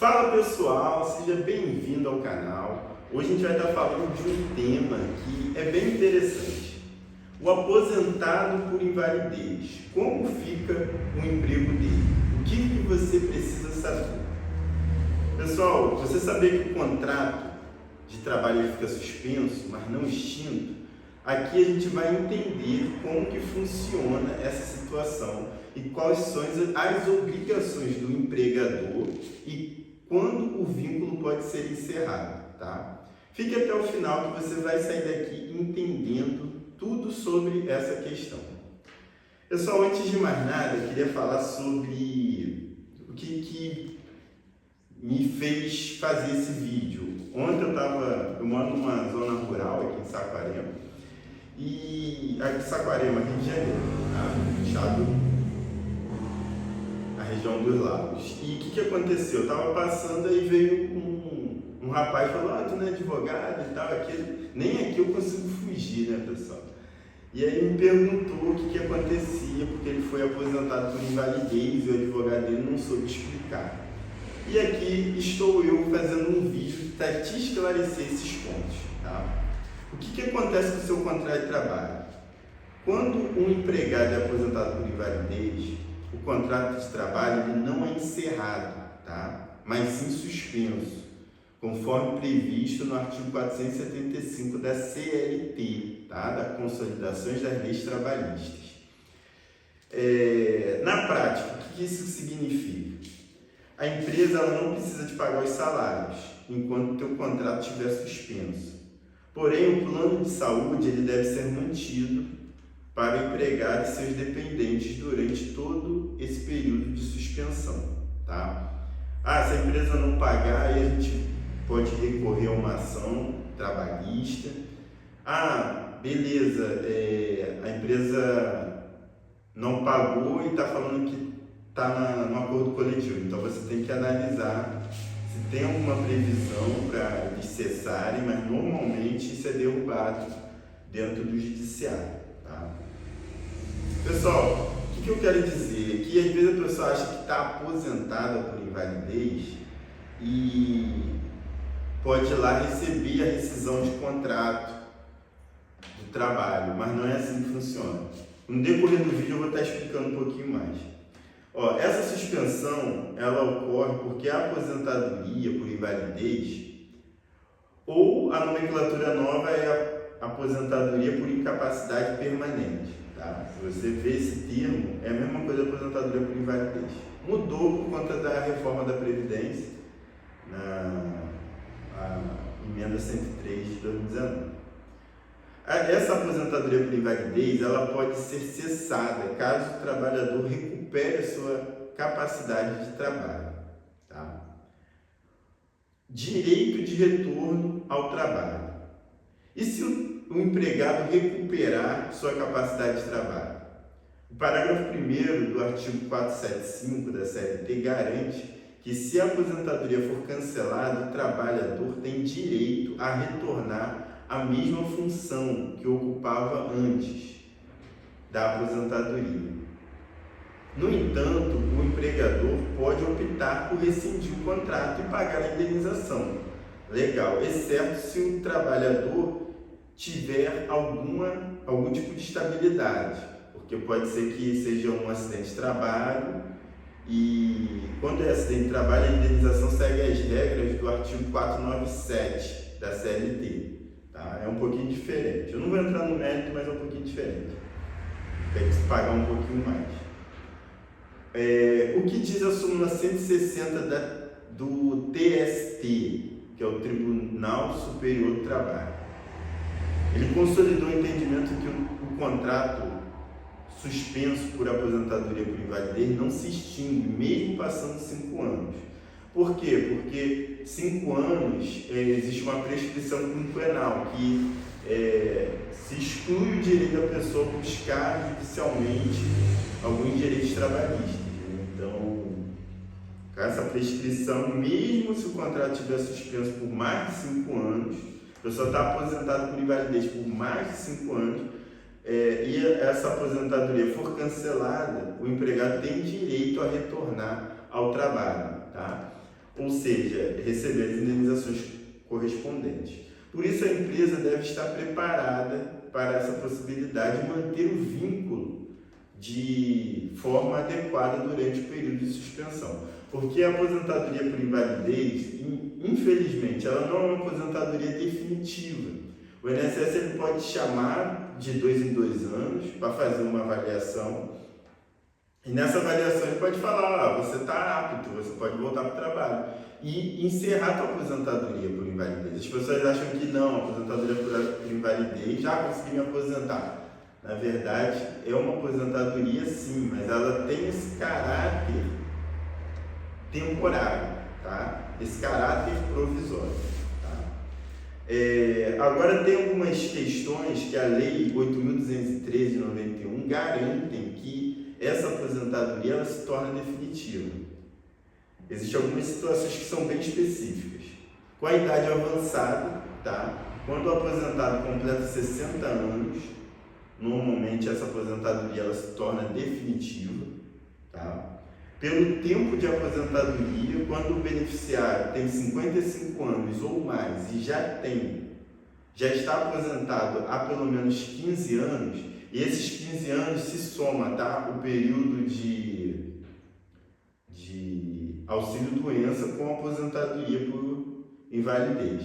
Fala pessoal, seja bem-vindo ao canal. Hoje a gente vai estar falando de um tema que é bem interessante. O aposentado por invalidez. Como fica o emprego dele? O que você precisa saber? Pessoal, você saber que o contrato de trabalho fica suspenso, mas não extinto, aqui a gente vai entender como que funciona essa situação e quais são as obrigações do empregador e quando o vínculo pode ser encerrado, tá? Fique até o final que você vai sair daqui entendendo tudo sobre essa questão. Pessoal, antes de mais nada, eu queria falar sobre o que me fez fazer esse vídeo. Ontem eu moro numa zona rural aqui em Saquarema, aqui em Saquarema, Rio de Janeiro, tá? Fechado na região dos lagos. E o que aconteceu? Eu estava passando e veio um rapaz e falou: tu não é advogado e tal, nem aqui eu consigo fugir, né, pessoal? E aí me perguntou o que acontecia, porque ele foi aposentado por invalidez e o advogado dele não soube explicar. E aqui estou eu fazendo um vídeo para te esclarecer esses pontos, tá? O que acontece com o seu contrato de trabalho? Quando um empregado é aposentado por invalidez, o contrato de trabalho ele não é encerrado, tá? Mas sim suspenso, conforme previsto no artigo 475 da CLT, tá? Da Consolidações das Leis Trabalhistas. Na prática, o que isso significa? A empresa ela não precisa de pagar os salários enquanto o teu contrato estiver suspenso. Porém, o plano de saúde ele deve ser mantido para o empregado e seus dependentes durante todo esse período de suspensão, tá? Se a empresa não pagar, aí a gente pode recorrer a uma ação trabalhista. Beleza, a empresa não pagou e está falando que está no acordo coletivo, então você tem que analisar se tem alguma previsão para eles cessarem, mas normalmente isso é derrubado dentro do judiciário, tá? Pessoal, o que eu quero dizer? Que às vezes a pessoa acha que está aposentada por invalidez e pode ir lá receber a rescisão de contrato de trabalho, mas não é assim que funciona. No decorrer do vídeo eu vou estar explicando um pouquinho mais. Essa suspensão ela ocorre porque a aposentadoria por invalidez ou a nomenclatura nova é a aposentadoria por incapacidade permanente. Tá? Se você vê esse termo, é a mesma coisa da aposentadoria por invalidez. Mudou por conta da reforma da Previdência, na emenda 103 de 2019. Essa aposentadoria por invalidez ela pode ser cessada caso o trabalhador recupere a sua capacidade de trabalho. Tá? Direito de retorno ao trabalho. E se o empregado recuperar sua capacidade de trabalho? O parágrafo 1º do artigo 475 da CLT garante que se a aposentadoria for cancelada, o trabalhador tem direito a retornar à mesma função que ocupava antes da aposentadoria. No entanto, o empregador pode optar por rescindir o contrato e pagar a indenização. Legal, exceto se o trabalhador tiver algum tipo de estabilidade, porque pode ser que seja um acidente de trabalho e quando é acidente de trabalho a indenização segue as regras do artigo 497 da CLT. Tá? É um pouquinho diferente. Eu não vou entrar no mérito, mas é um pouquinho diferente. Tem que pagar um pouquinho mais. O que diz a súmula 160 do TST, que é o Tribunal Superior do Trabalho? Ele consolidou o entendimento que o contrato suspenso por aposentadoria por invalidez não se extingue, mesmo passando 5 anos. Por quê? Porque 5 anos existe uma prescrição quinquenal que se exclui o direito da pessoa buscar judicialmente alguns direitos trabalhistas. Então, com essa prescrição, mesmo se o contrato estiver suspenso por mais de 5 anos, a pessoa está aposentada por invalidez por mais de 5 anos, e essa aposentadoria for cancelada, o empregado tem direito a retornar ao trabalho, tá? ou seja, receber as indenizações correspondentes. Por isso, a empresa deve estar preparada para essa possibilidade e manter o vínculo de forma adequada durante o período de suspensão. Porque a aposentadoria por invalidez, infelizmente, ela não é uma aposentadoria definitiva. O INSS ele pode chamar de 2 em 2 anos para fazer uma avaliação, e nessa avaliação ele pode falar, você está apto, você pode voltar para o trabalho e encerrar a sua aposentadoria por invalidez. As pessoas acham que não, a aposentadoria por invalidez, já consegui me aposentar. Na verdade, é uma aposentadoria sim, mas ela tem esse caráter temporário, tá? Esse caráter provisório. Tá? Agora, tem algumas questões que a Lei 8.213 de 91 garantem que essa aposentadoria ela se torna definitiva. Existem algumas situações que são bem específicas. Com a idade avançada, tá? Quando o aposentado completa 60 anos, normalmente essa aposentadoria ela se torna definitiva, tá? Pelo tempo de aposentadoria, quando o beneficiário tem 55 anos ou mais e já está aposentado há pelo menos 15 anos, e esses 15 anos se soma, tá? O período de auxílio-doença com aposentadoria por invalidez.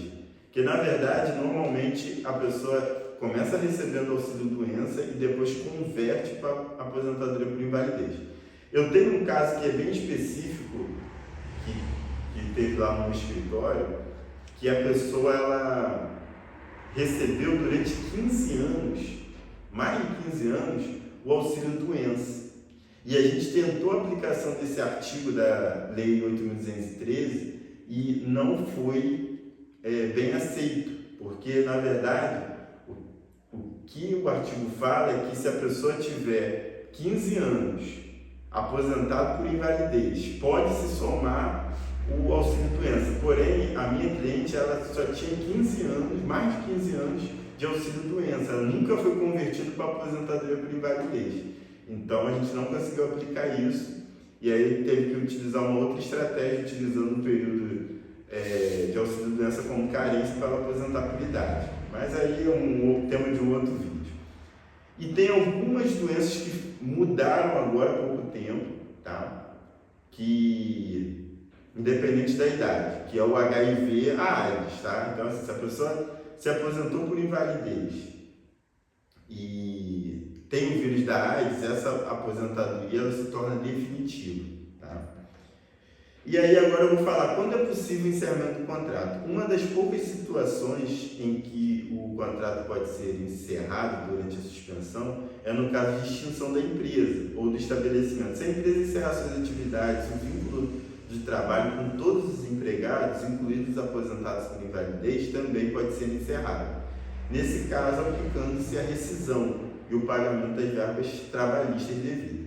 Que na verdade, normalmente a pessoa começa recebendo auxílio-doença e depois converte para aposentadoria por invalidez. Eu tenho um caso que é bem específico, que teve lá no escritório, que a pessoa ela recebeu durante 15 anos, mais de 15 anos, o auxílio-doença. E a gente tentou a aplicação desse artigo da Lei 8.213 e não foi bem aceito, porque, na verdade, o que o artigo fala é que se a pessoa tiver 15 anos aposentado por invalidez, pode se somar o auxílio-doença. Porém, a minha cliente ela só tinha 15 anos, mais de 15 anos de auxílio-doença. Ela nunca foi convertida para aposentadoria por invalidez. Então, a gente não conseguiu aplicar isso. E aí, teve que utilizar uma outra estratégia, utilizando o período de auxílio-doença como carência para aposentar por idade. Mas aí é um tema de um outro vídeo. E tem algumas doenças que mudaram agora há pouco tempo, tá? Que, independente da idade, que é o HIV, a AIDS, tá? Então, assim, se a pessoa se aposentou por invalidez e tem o vírus da AIDS, essa aposentadoria ela se torna definitiva, tá? E aí agora eu vou falar quando é possível o encerramento do contrato. Uma das poucas situações em que o contrato pode ser encerrado durante a suspensão é no caso de extinção da empresa ou do estabelecimento. Se a empresa encerrar suas atividades, o vínculo de trabalho com todos os empregados, incluídos os aposentados por invalidez, também pode ser encerrado. Nesse caso, aplicando-se a rescisão e o pagamento das verbas trabalhistas devidas.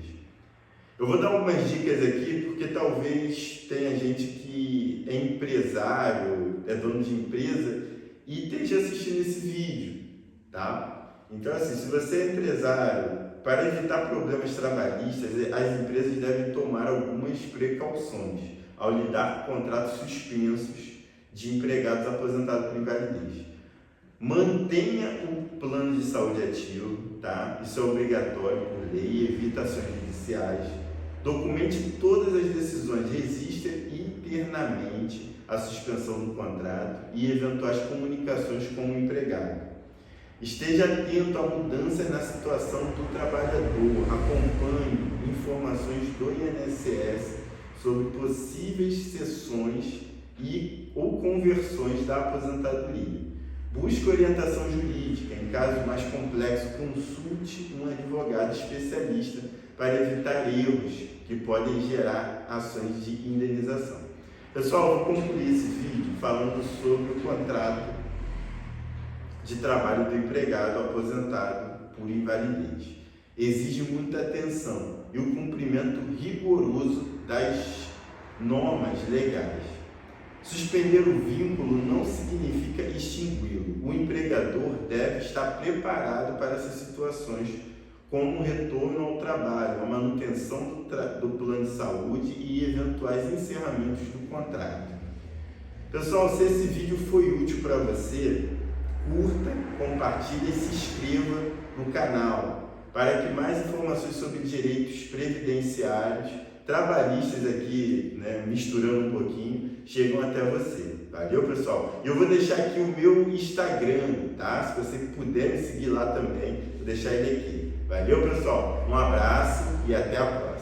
Eu vou dar algumas dicas aqui, porque talvez tenha gente que é empresário, é dono de empresa e esteja assistindo esse vídeo, tá? Então, assim, se você é empresário, para evitar problemas trabalhistas, as empresas devem tomar algumas precauções ao lidar com contratos suspensos de empregados aposentados por invalidez. Mantenha o plano de saúde ativo, tá? Isso é obrigatório por lei, evita ações judiciais. Documente todas as decisões, resista internamente à suspensão do contrato e eventuais comunicações com o empregado. Esteja atento a mudanças na situação do trabalhador, acompanhe informações do INSS sobre possíveis cessões ou conversões da aposentadoria. Busque orientação jurídica. Em caso mais complexo, consulte um advogado especialista para evitar erros que podem gerar ações de indenização. Pessoal, eu vou concluir esse vídeo falando sobre o contrato de trabalho do empregado aposentado por invalidez. Exige muita atenção e o cumprimento rigoroso das normas legais. Suspender o vínculo não significa extingui-lo. O empregador deve estar preparado para essas situações, como o retorno ao trabalho, a manutenção do plano de saúde e eventuais encerramentos do contrato. Pessoal, se esse vídeo foi útil para você, curta, compartilhe e se inscreva no canal para que mais informações sobre direitos previdenciários, trabalhistas aqui, né, misturando um pouquinho, chegam até você. Valeu, pessoal? E eu vou deixar aqui o meu Instagram, tá? Se você puder me seguir lá também, vou deixar ele aqui. Valeu, pessoal? Um abraço e até a próxima.